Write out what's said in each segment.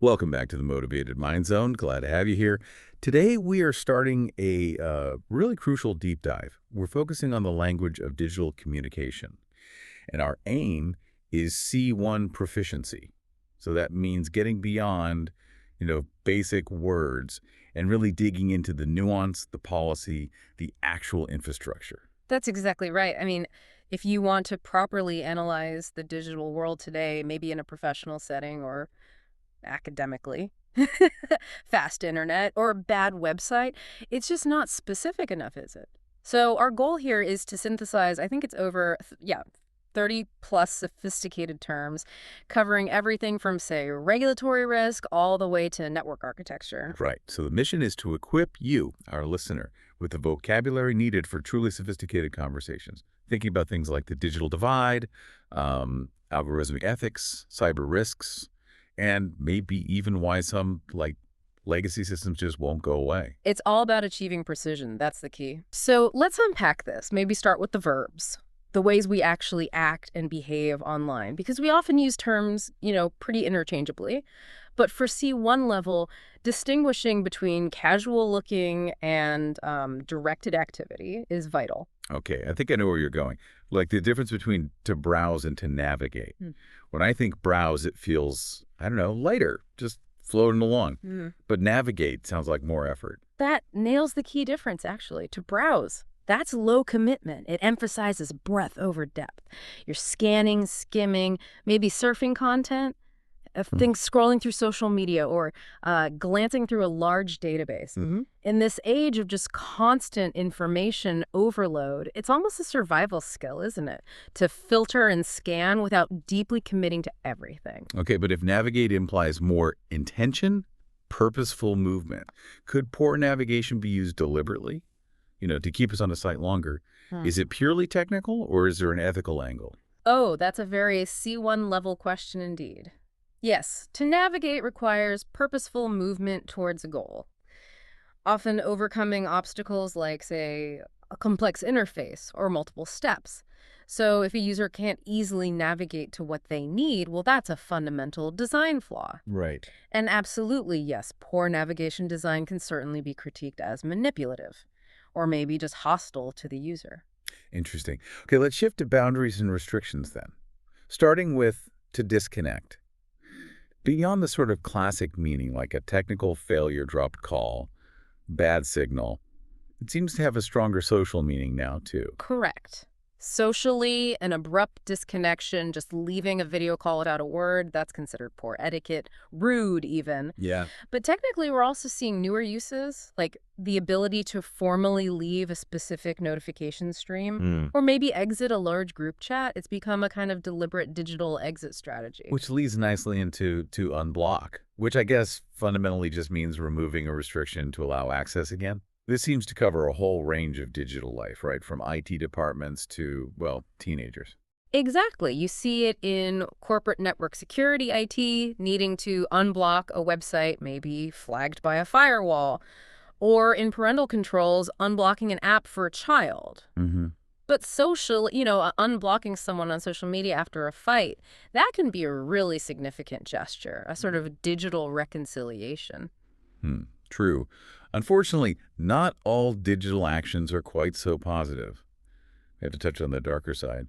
Welcome back to the Motivated Mind Zone. Glad to have you here. Today, we are starting a really crucial deep dive. We're focusing on the language of digital communication, and our aim is C1 proficiency. So that means getting beyond, basic words and really digging into the nuance, the policy, the actual infrastructure. That's exactly right. I mean, if you want to properly analyze the digital world today, maybe in a professional setting or academically, fast internet, or a bad website, it's just not specific enough, is it? So our goal here is to synthesize, I think it's over, 30 plus sophisticated terms covering everything from, say, regulatory risk all the way to network architecture. Right. So the mission is to equip you, our listener, with the vocabulary needed for truly sophisticated conversations. Thinking about things like the digital divide, algorithmic ethics, cyber risks, and maybe even why some, legacy systems just won't go away. It's all about achieving precision. That's the key. So let's unpack this. Maybe start with the verbs, the ways we actually act and behave online, because we often use terms, pretty interchangeably. But for C1 level, distinguishing between casual looking and directed activity is vital. Okay, I think I know where you're going. Like the difference between to browse and to navigate. Hmm. When I think browse, it feels, lighter, just floating along. But navigate sounds like more effort. That nails the key difference, actually. To browse, that's low commitment. It emphasizes breadth over depth. You're scanning, skimming, maybe surfing content, things scrolling through social media or glancing through a large database. In this age of just constant information overload, it's almost a survival skill, isn't it? To filter and scan without deeply committing to everything. Okay, but if navigate implies more intention, purposeful movement, could poor navigation be used deliberately, to keep us on a site longer? Is it purely technical or is there an ethical angle? Oh, that's a very C1 level question indeed. Yes, to navigate requires purposeful movement towards a goal, often overcoming obstacles like, say, a complex interface or multiple steps. So if a user can't easily navigate to what they need, well, that's a fundamental design flaw. Right. And absolutely, yes, poor navigation design can certainly be critiqued as manipulative or maybe just hostile to the user. Interesting. Okay, let's shift to boundaries and restrictions then. Starting with to disconnect. Beyond the sort of classic meaning like a technical failure dropped call, bad signal, it seems to have a stronger social meaning now too. Correct. Socially, an abrupt disconnection, just leaving a video call without a word, that's considered poor etiquette, rude even. Yeah. But technically, we're also seeing newer uses, like the ability to formally leave a specific notification stream, or maybe exit a large group chat. It's become a kind of deliberate digital exit strategy. Which leads nicely into to unblock, which I guess fundamentally just means removing a restriction to allow access again. This seems to cover a whole range of digital life, right? From IT departments to, teenagers. Exactly. You see it in corporate network security IT, needing to unblock a website maybe flagged by a firewall, or in parental controls, unblocking an app for a child. But social, unblocking someone on social media after a fight, that can be a really significant gesture, a sort of digital reconciliation. True. Unfortunately, not all digital actions are quite so positive. We have to touch on the darker side.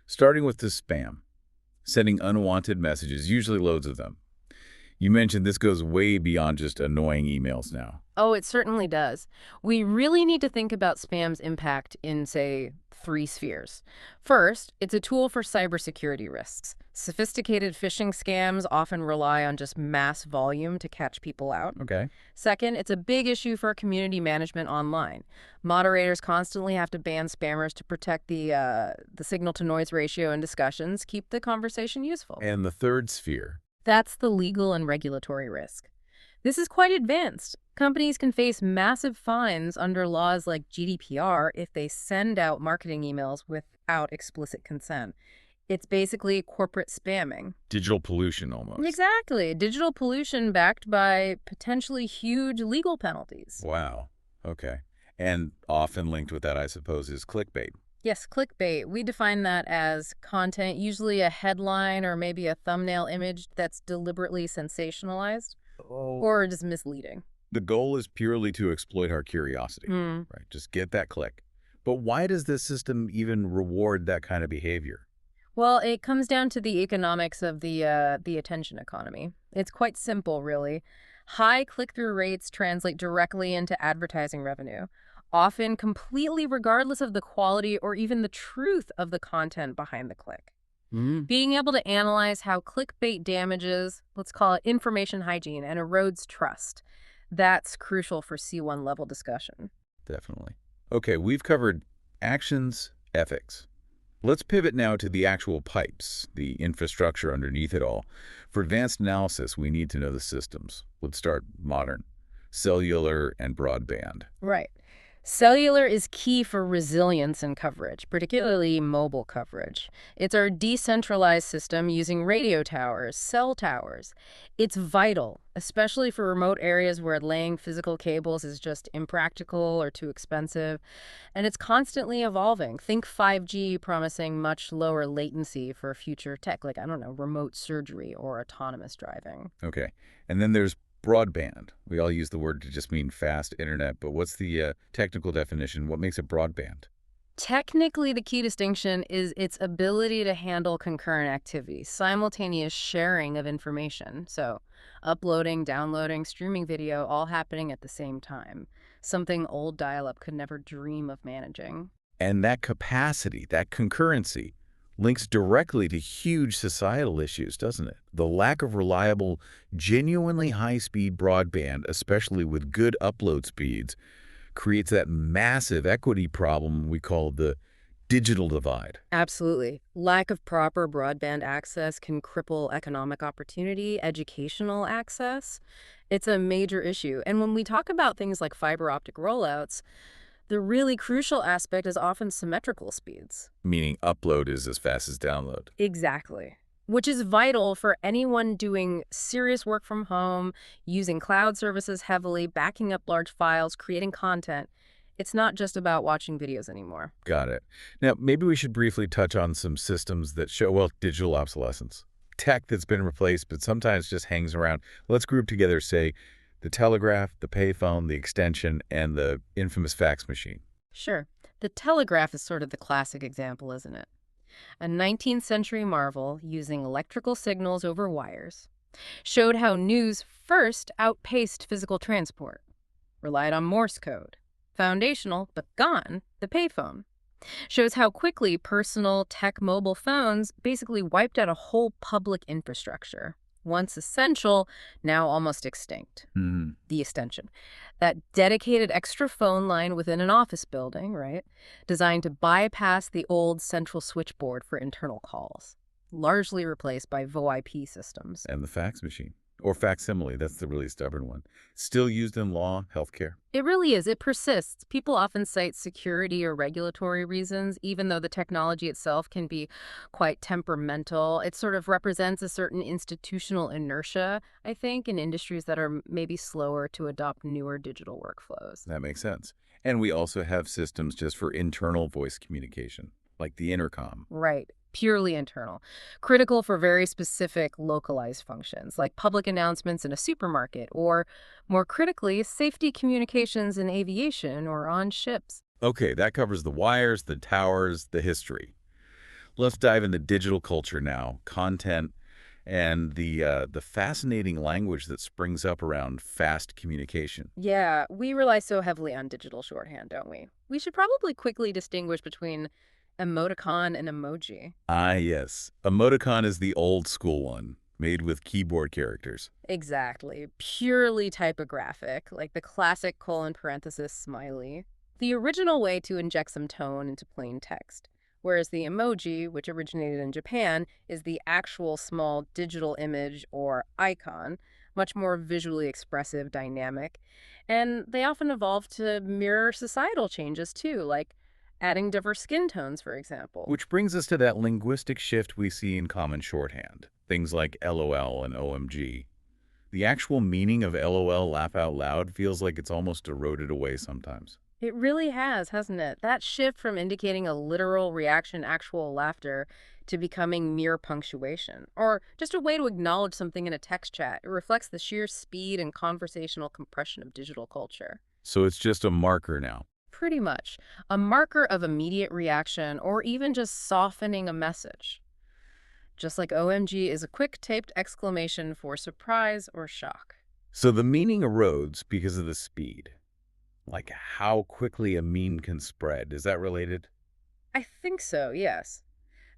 Starting with the spam. Sending unwanted messages, usually loads of them. You mentioned this goes way beyond just annoying emails now. Oh, it certainly does. We really need to think about spam's impact in, say, 3 spheres. First, it's a tool for cybersecurity risks. Sophisticated phishing scams often rely on just mass volume to catch people out. Okay. Second, it's a big issue for community management online. Moderators constantly have to ban spammers to protect the signal-to-noise ratio in discussions, keep the conversation useful. And the third sphere. That's the legal and regulatory risk. This is quite advanced. Companies can face massive fines under laws like GDPR if they send out marketing emails without explicit consent. It's basically corporate spamming. Digital pollution almost. Exactly. Digital pollution backed by potentially huge legal penalties. Wow. Okay. And often linked with that, I suppose, is clickbait. Yes, clickbait. We define that as content, usually a headline or maybe a thumbnail image that's deliberately sensationalized Oh, or just misleading. the goal is purely to exploit our curiosity, Hmm. right? Just get that click. But why does this system even reward that kind of behavior? Well, it comes down to the economics of the attention economy. It's quite simple, really. High click-through rates translate directly into advertising revenue, often completely regardless of the quality or even the truth of the content behind the click. Hmm. Being able to analyze how clickbait damages, let's call it information hygiene, and erodes trust, that's crucial for C1 level discussion. Definitely. Okay, we've covered actions, ethics. Let's pivot now to the actual pipes, the infrastructure underneath it all. For advanced analysis, we need to know the systems. Let's start modern. Cellular and broadband. Right. Cellular is key for resilience and coverage, particularly mobile coverage. It's our decentralized system using radio towers, cell towers. It's vital, especially for remote areas where laying physical cables is just impractical or too expensive. And it's constantly evolving. Think 5G promising much lower latency for future tech, like, I don't know, remote surgery or autonomous driving. Okay. And then there's broadband. We all use the word to just mean fast internet, but what's the technical definition? What makes it broadband? Technically, the key distinction is its ability to handle concurrent activities, simultaneous sharing of information. So, uploading, downloading, streaming video, all happening at the same time. Something old dial up could never dream of managing. And that capacity, that concurrency, links directly to huge societal issues, doesn't it? The lack of reliable, genuinely high-speed broadband, especially with good upload speeds, creates that massive equity problem we call the digital divide. Absolutely. Lack of proper broadband access can cripple economic opportunity, educational access. It's a major issue. And when we talk about things like fiber optic rollouts, the really crucial aspect is often symmetrical speeds. Meaning upload is as fast as download. Exactly. Which is vital for anyone doing serious work from home, using cloud services heavily, backing up large files, creating content. It's not just about watching videos anymore. Got it. Now, maybe we should briefly touch on some systems that show, well, digital obsolescence. Tech that's been replaced, but sometimes just hangs around. Let's group together, say, the telegraph, the payphone, the extension, and the infamous fax machine. Sure, the telegraph is sort of the classic example, isn't it? A 19th century marvel using electrical signals over wires showed how news first outpaced physical transport, relied on Morse code. Foundational, but gone, the payphone. Shows how quickly personal tech mobile phones basically wiped out a whole public infrastructure. Once essential, now almost extinct. Hmm. The extension. That dedicated extra phone line within an office building, right? Designed to bypass the old central switchboard for internal calls. Largely replaced by VoIP systems. And the fax machine. Or facsimile, that's the really stubborn one. Still used in law, healthcare. It really is. It persists. People often cite security or regulatory reasons, even though the technology itself can be quite temperamental. It sort of represents a certain institutional inertia, I think, in industries that are maybe slower to adopt newer digital workflows. That makes sense. And we also have systems just for internal voice communication, like the intercom. Right. Purely internal. Critical for very specific localized functions, like public announcements in a supermarket, or more critically, safety communications in aviation or on ships. Okay, that covers the wires, the towers, the history. Let's dive into digital culture now, content, and the fascinating language that springs up around fast communication. Yeah, we rely so heavily on digital shorthand, don't we? We should probably quickly distinguish between emoticon and emoji. Ah, yes. Emoticon is the old school one, made with keyboard characters. Exactly. Purely typographic, like the classic colon parenthesis smiley. The original way to inject some tone into plain text. Whereas the emoji, which originated in Japan, is the actual small digital image or icon, much more visually expressive, dynamic. And they often evolve to mirror societal changes too, like adding diverse skin tones, for example. Which brings us to that linguistic shift we see in common shorthand, things like LOL and OMG. The actual meaning of LOL, laugh out loud, feels like it's almost eroded away sometimes. It really has, hasn't it? That shift from indicating a literal reaction, actual laughter, to becoming mere punctuation, or just a way to acknowledge something in a text chat. It reflects the sheer speed and conversational compression of digital culture. So it's just a marker now. Pretty much. A marker of immediate reaction, or even just softening a message. Just like OMG is a quick taped exclamation for surprise or shock. So the meaning erodes because of the speed. Like how quickly a meme can spread. Is that related? I think so, yes.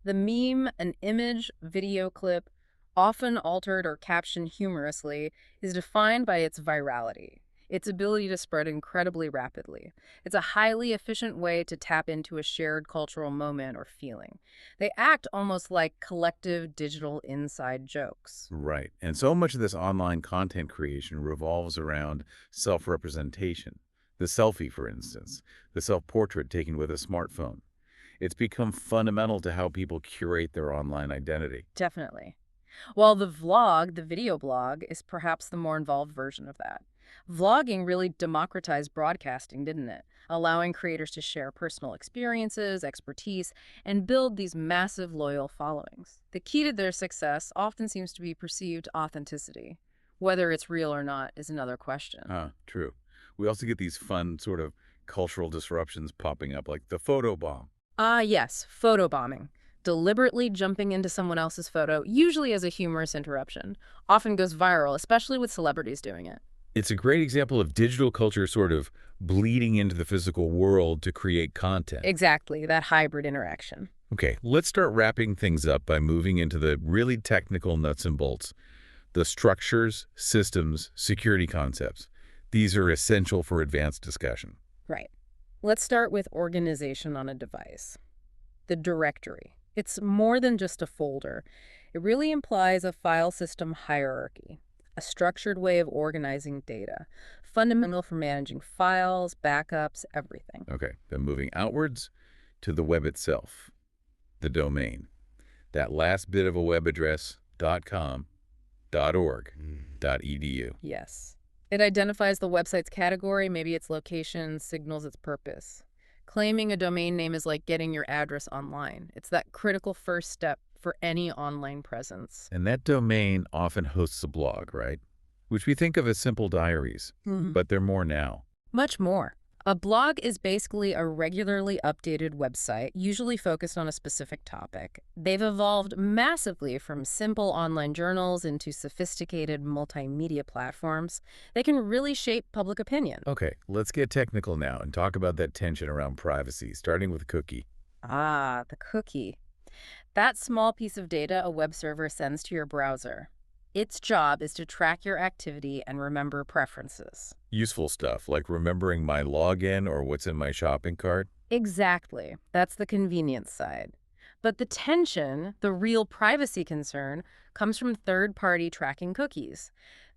The meme, an image, video clip, often altered or captioned humorously, is defined by its virality, its ability to spread incredibly rapidly. It's a highly efficient way to tap into a shared cultural moment or feeling. They act almost like collective digital inside jokes. Right. And so much of this online content creation revolves around self-representation. The selfie, for instance, the self-portrait taken with a smartphone. It's become fundamental to how people curate their online identity. Definitely. While the vlog, the video blog, is perhaps the more involved version of that. Vlogging really democratized broadcasting, didn't it? Allowing creators to share personal experiences, expertise, and build these massive loyal followings. The key to their success often seems to be perceived authenticity. Whether it's real or not is another question. True. We also get these fun sort of cultural disruptions popping up, like the photo bomb. Ah, yes, photobombing. Deliberately jumping into someone else's photo, usually as a humorous interruption, often goes viral, especially with celebrities doing it. It's a great example of digital culture sort of bleeding into the physical world to create content. Exactly, that hybrid interaction. Okay, let's start wrapping things up by moving into the really technical nuts and bolts, the structures, systems, security concepts. These are essential for advanced discussion. Right. Let's start with organization on a device. The directory. It's more than just a folder. It really implies a file system hierarchy, a structured way of organizing data, fundamental for managing files, backups, everything. Okay, then moving outwards to the web itself, the domain. That last bit of a web address, .com, .org, .edu. Yes. It identifies the website's category, maybe its location, signals its purpose. Claiming a domain name is like getting your address online. It's that critical first step for any online presence. And that domain often hosts a blog, right? Which we think of as simple diaries, but they're more now. Much more. A blog is basically a regularly updated website, usually focused on a specific topic. They've evolved massively from simple online journals into sophisticated multimedia platforms. They can really shape public opinion. Okay, let's get technical now and talk about that tension around privacy, starting with cookie. Ah, the cookie. That small piece of data a web server sends to your browser. Its job is to track your activity and remember preferences. Useful stuff, like remembering my login or what's in my shopping cart. Exactly. That's the convenience side. But the tension, the real privacy concern, comes from third-party tracking cookies.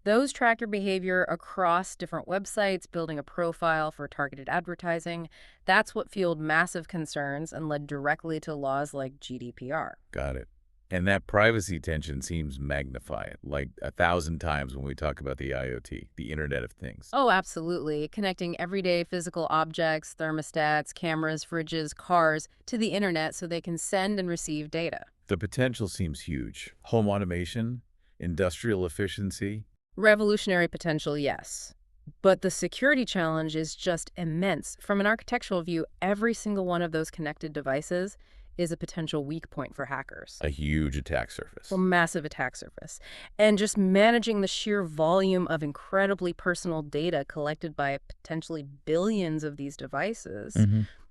Those track your behavior across different websites, building a profile for targeted advertising. That's what fueled massive concerns and led directly to laws like GDPR. Got it. And that privacy tension seems magnified, like 1,000 times when we talk about the IoT, the Internet of Things. Oh, absolutely. Connecting everyday physical objects, thermostats, cameras, fridges, cars to the internet so they can send and receive data. The potential seems huge. Home automation, industrial efficiency. Revolutionary potential, yes. But the security challenge is just immense. From an architectural view, every single one of those connected devices is a potential weak point for hackers. A huge attack surface. A massive attack surface. And just managing the sheer volume of incredibly personal data collected by potentially billions of these devices,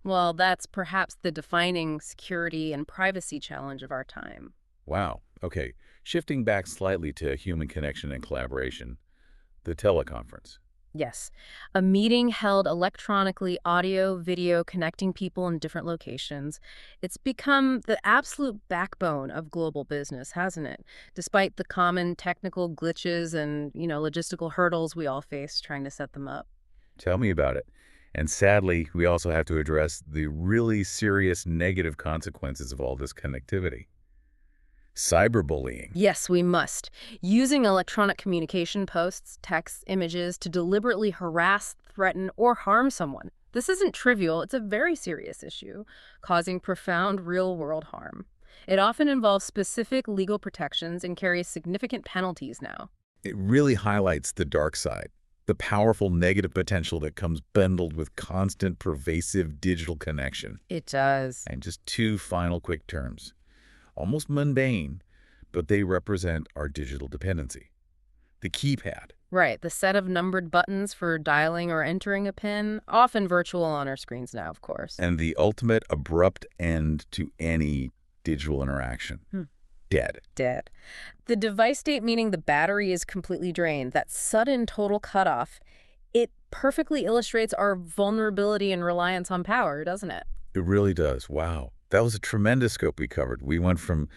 well, that's perhaps the defining security and privacy challenge of our time. Wow. Okay. Shifting back slightly to human connection and collaboration, the teleconference. Yes, a meeting held electronically, audio, video, connecting people in different locations. It's become the absolute backbone of global business, hasn't it? Despite the common technical glitches and, logistical hurdles we all face trying to set them up. Tell me about it. And sadly, we also have to address the really serious negative consequences of all this connectivity. Cyberbullying. Yes, we must. Using electronic communication, posts, texts, images to deliberately harass, threaten, or harm someone. This isn't trivial, it's a very serious issue, causing profound real-world harm. It often involves specific legal protections and carries significant penalties now. It really highlights the dark side, the powerful negative potential that comes bundled with constant, pervasive digital connection. It does. And just two final quick terms, almost mundane, but they represent our digital dependency. The keypad Right, the set of numbered buttons for dialing or entering a PIN, often virtual on our screens now, of course. and the ultimate abrupt end to any digital interaction. Dead. Dead. The device state, meaning the battery is completely drained, that sudden total cutoff, it perfectly illustrates our vulnerability and reliance on power, doesn't it? It really does. Wow. That was a tremendous scope we covered. We went from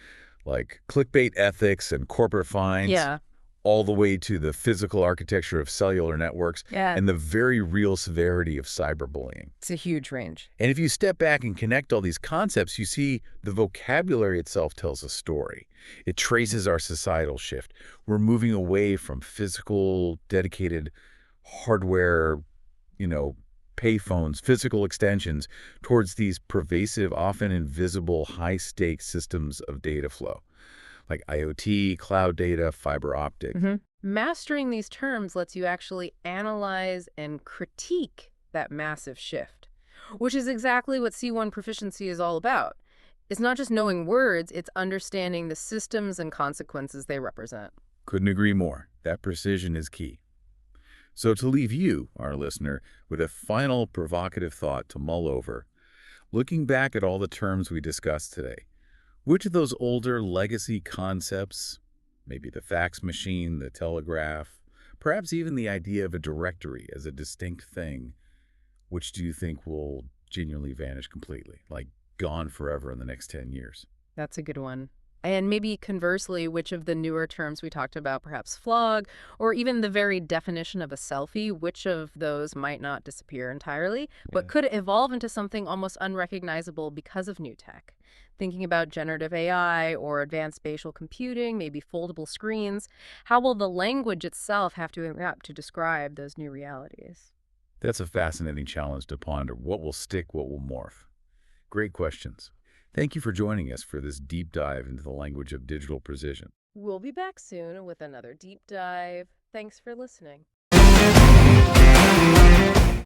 like clickbait ethics and corporate fines Yeah. all the way to the physical architecture of cellular networks Yeah. and the very real severity of cyberbullying. It's a huge range. And if you step back and connect all these concepts, you see the vocabulary itself tells a story. It traces our societal shift. We're moving away from physical, dedicated hardware, payphones, physical extensions, towards these pervasive, often invisible, high-stakes systems of data flow, like IoT, cloud data, fiber optic. Mastering these terms lets you actually analyze and critique that massive shift, which is exactly what C1 proficiency is all about. It's not just knowing words, it's understanding the systems and consequences they represent. Couldn't agree more. That precision is key. So to leave you, our listener, with a final provocative thought to mull over, looking back at all the terms we discussed today, which of those older legacy concepts, maybe the fax machine, the telegraph, perhaps even the idea of a directory as a distinct thing, which do you think will genuinely vanish completely, like gone forever in the next 10 years? That's a good one. And maybe conversely, which of the newer terms we talked about, perhaps flog, or even the very definition of a selfie, which of those might not disappear entirely, but could evolve into something almost unrecognizable because of new tech? Thinking about generative AI or advanced spatial computing, maybe foldable screens, how will the language itself have to adapt to describe those new realities? That's a fascinating challenge to ponder. What will stick, what will morph? Great questions. Thank you for joining us for this deep dive into the language of digital precision. We'll be back soon with another deep dive. Thanks for listening.